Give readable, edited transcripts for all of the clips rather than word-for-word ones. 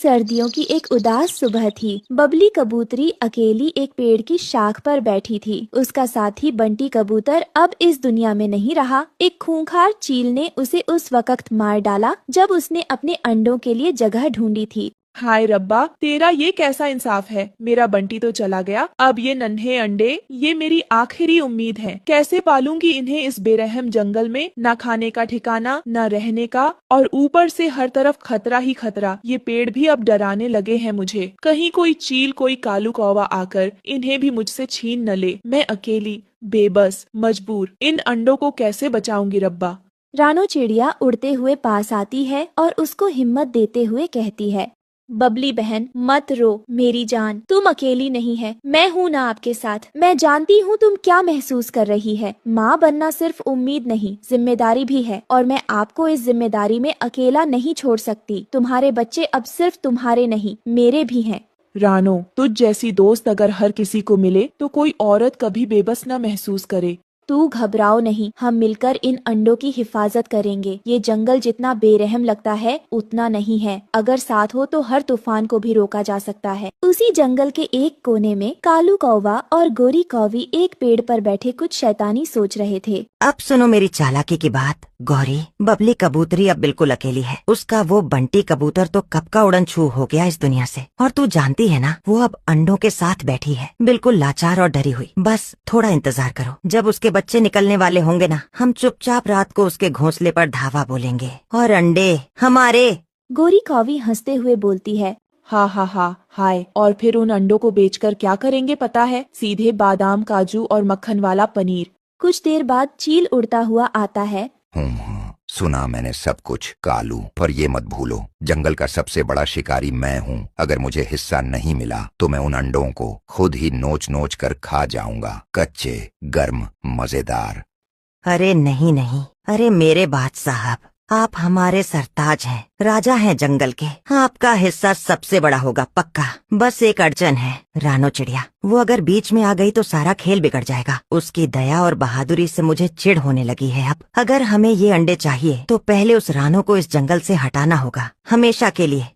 सर्दियों की एक उदास सुबह थी। बबली कबूतरी अकेली एक पेड़ की शाख पर बैठी थी। उसका साथी बंटी कबूतर अब इस दुनिया में नहीं रहा। एक खूंखार चील ने उसे उस वक्त मार डाला जब उसने अपने अंडों के लिए जगह ढूंढी थी। हाय रब्बा, तेरा ये कैसा इंसाफ है। मेरा बंटी तो चला गया, अब ये नन्हे अंडे, ये मेरी आखिरी उम्मीद है। कैसे पालूंगी इन्हें इस बेरहम जंगल में, ना खाने का ठिकाना, ना रहने का, और ऊपर से हर तरफ खतरा ही खतरा। ये पेड़ भी अब डराने लगे हैं मुझे। कहीं कोई चील, कोई कालू कौवा आकर इन्हें भी मुझसे छीन न ले। मैं अकेली, बेबस, मजबूर इन अंडों को कैसे बचाऊंगी रब्बा। रानो चिड़िया उड़ते हुए पास आती है और उसको हिम्मत देते हुए कहती है, बबली बहन मत रो मेरी जान, तुम अकेली नहीं है, मैं हूँ ना आपके साथ। मैं जानती हूँ तुम क्या महसूस कर रही है। माँ बनना सिर्फ उम्मीद नहीं, जिम्मेदारी भी है, और मैं आपको इस जिम्मेदारी में अकेला नहीं छोड़ सकती। तुम्हारे बच्चे अब सिर्फ तुम्हारे नहीं, मेरे भी हैं। रानो, तुझ जैसी दोस्त अगर हर किसी को मिले तो कोई औरत कभी बेबस न महसूस करे। तू घबराओ नहीं, हम मिलकर इन अंडों की हिफाजत करेंगे। ये जंगल जितना बेरहम लगता है उतना नहीं है। अगर साथ हो तो हर तूफान को भी रोका जा सकता है। उसी जंगल के एक कोने में कालू कौवा और गोरी कौवी एक पेड़ पर बैठे कुछ शैतानी सोच रहे थे। अब सुनो मेरी चालाकी की बात। गौरी, बबली कबूतरी अब बिल्कुल अकेली है। उसका वो बंटी कबूतर तो कब का उड़न छू हो गया इस दुनिया से। और तू जानती है ना, वो अब अंडों के साथ बैठी है, बिल्कुल लाचार और डरी हुई। बस थोड़ा इंतजार करो, जब उसके बच्चे निकलने वाले होंगे ना, हम चुपचाप रात को उसके घोंसले पर धावा बोलेंगे और अंडे हमारे। गोरी कौवी हंसते हुए बोलती है, हा हा हा हाय। और फिर उन अंडों को बेचकर क्या करेंगे पता है? सीधे बादाम, काजू और मक्खन वाला पनीर। कुछ देर बाद चील उड़ता हुआ आता है। सुना मैंने सब कुछ कालू, पर ये मत भूलो, जंगल का सबसे बड़ा शिकारी मैं हूँ। अगर मुझे हिस्सा नहीं मिला तो मैं उन अंडों को खुद ही नोच नोच कर खा जाऊंगा, कच्चे, गर्म, मजेदार। अरे नहीं नहीं, अरे मेरे बादशाह साहब, आप हमारे सरताज हैं, राजा हैं जंगल के। आपका हिस्सा सबसे बड़ा होगा पक्का। बस एक अड़चन है, रानो चिड़िया। वो अगर बीच में आ गई तो सारा खेल बिगड़ जाएगा। उसकी दया और बहादुरी से मुझे चिढ़ होने लगी है अब। अगर हमें ये अंडे चाहिए तो पहले उस रानो को इस जंगल से हटाना होगा, हमेशा के लिए।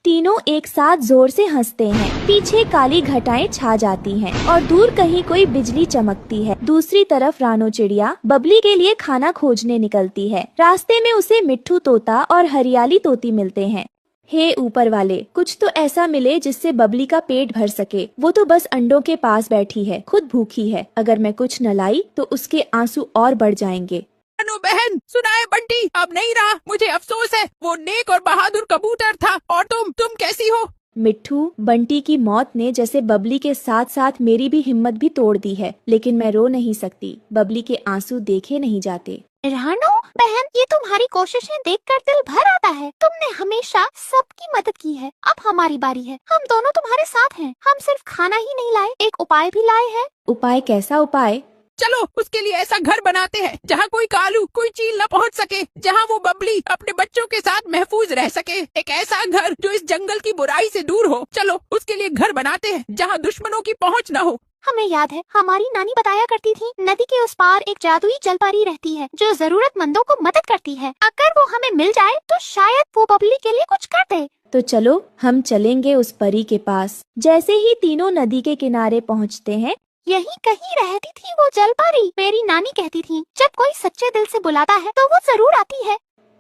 तीनों एक साथ जोर से हंसते हैं। पीछे काली घटाएं छा जाती हैं और दूर कहीं कोई बिजली चमकती है। दूसरी तरफ रानो चिड़िया बबली के लिए खाना खोजने निकलती है। रास्ते में उसे मिट्ठू तोता और हरियाली तोती मिलते हैं। हे ऊपर वाले, कुछ तो ऐसा मिले जिससे बबली का पेट भर सके। वो तो बस अंडों के पास बैठी है, खुद भूखी है। अगर मैं कुछ न लाई तो उसके आंसू और बढ़ जाएंगे। अनु बहन, सुनाए बंटी अब नहीं रहा। मुझे अफसोस है, वो नेक और बहादुर कबूतर था। और तुम कैसी हो? मिट्ठू, बंटी की मौत ने जैसे बबली के साथ साथ मेरी भी हिम्मत भी तोड़ दी है, लेकिन मैं रो नहीं सकती। बबली के आंसू देखे नहीं जाते। रानो बहन, ये तुम्हारी कोशिशें देखकर दिल भर आता है। तुमने हमेशा सबकी मदद की है, अब हमारी बारी है। हम दोनों तुम्हारे साथ हैं। हम सिर्फ खाना ही नहीं लाए, एक उपाय भी लाए हैं। उपाय? कैसा उपाय? चलो उसके लिए ऐसा घर बनाते हैं जहाँ कोई कालू, कोई चील न पहुँच सके, जहाँ वो बबली अपने बच्चों के साथ महफूज रह सके। एक ऐसा घर जो इस जंगल की बुराई से दूर हो। चलो उसके लिए घर बनाते हैं जहाँ दुश्मनों की पहुँच न हो। हमें याद है, हमारी नानी बताया करती थी, नदी के उस पार एक जादुई जलपरी रहती है जो जरूरतमंदों को मदद करती है। अगर वो हमें मिल जाए तो शायद वो बबली के लिए कुछ कर दे। तो चलो हम चलेंगे उस परी के पास। जैसे ही तीनों नदी के किनारे पहुँचते हैं, यही कहीं रहती थी वो जलपरी। मेरी नानी कहती थी, जब कोई सच्चे दिल से बुलाता है तो वो जरूर आती है।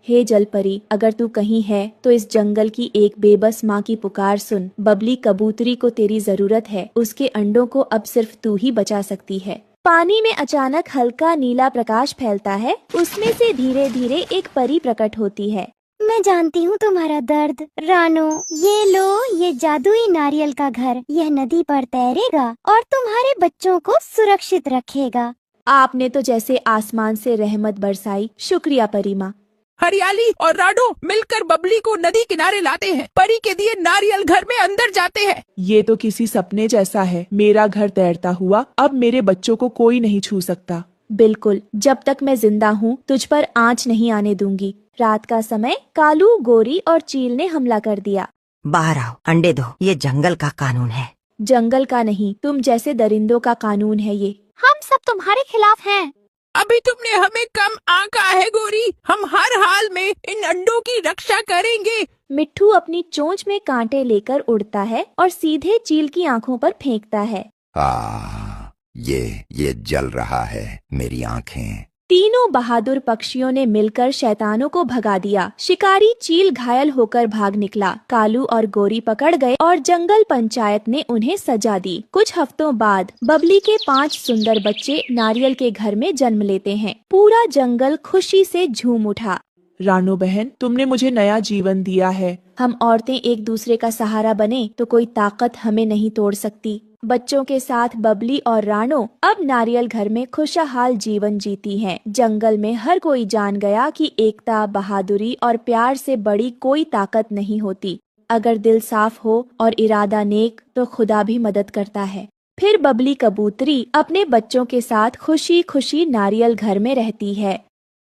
हे जलपरी, अगर तू कहीं है तो इस जंगल की एक बेबस माँ की पुकार सुन। बबली कबूतरी को तेरी जरूरत है। उसके अंडों को अब सिर्फ तू ही बचा सकती है। पानी में अचानक हल्का नीला प्रकाश फैलता है। उसमें से धीरे धीरे एक परी प्रकट होती है। मैं जानती हूँ तुम्हारा दर्द, रानो। ये लो, ये जादुई नारियल का घर। यह नदी पर तैरेगा और तुम्हारे बच्चों को सुरक्षित रखेगा। आपने तो जैसे आसमान से रहमत बरसाई। शुक्रिया परी माँ। हरियाली और राडो मिलकर बबली को नदी किनारे लाते हैं। परी के दिए नारियल घर में अंदर जाते हैं। ये तो किसी सपने जैसा है। मेरा घर तैरता हुआ, अब मेरे बच्चों को कोई नहीं छू सकता। बिल्कुल, जब तक मैं जिंदा हूँ तुझ पर आंच नहीं आने दूंगी। रात का समय कालू, गोरी और चील ने हमला कर दिया। बाहर आओ, अंडे दो, ये जंगल का कानून है। जंगल का नहीं, तुम जैसे दरिंदों का कानून है ये। हम सब तुम्हारे खिलाफ हैं। अभी तुमने हमें कम आंका है गोरी। हम हर हाल में इन अंडों की रक्षा करेंगे। मिट्ठू अपनी चोंच में कांटे लेकर उड़ता है और सीधे चील की आंखों पर फेंकता है। ये जल रहा है मेरी आंखें। तीनों बहादुर पक्षियों ने मिलकर शैतानों को भगा दिया। शिकारी चील घायल होकर भाग निकला। कालू और गोरी पकड़ गए और जंगल पंचायत ने उन्हें सजा दी। कुछ हफ्तों बाद बबली के 5 सुंदर बच्चे नारियल के घर में जन्म लेते हैं। पूरा जंगल खुशी से झूम उठा। रानो बहन, तुमने मुझे नया जीवन दिया है। हम औरतें एक दूसरे का सहारा बने तो कोई ताकत हमें नहीं तोड़ सकती। बच्चों के साथ बबली और रानो अब नारियल घर में खुशहाल जीवन जीती हैं। जंगल में हर कोई जान गया कि एकता, बहादुरी और प्यार से बड़ी कोई ताकत नहीं होती। अगर दिल साफ हो और इरादा नेक तो खुदा भी मदद करता है। फिर बबली कबूतरी अपने बच्चों के साथ खुशी खुशी नारियल घर में रहती है।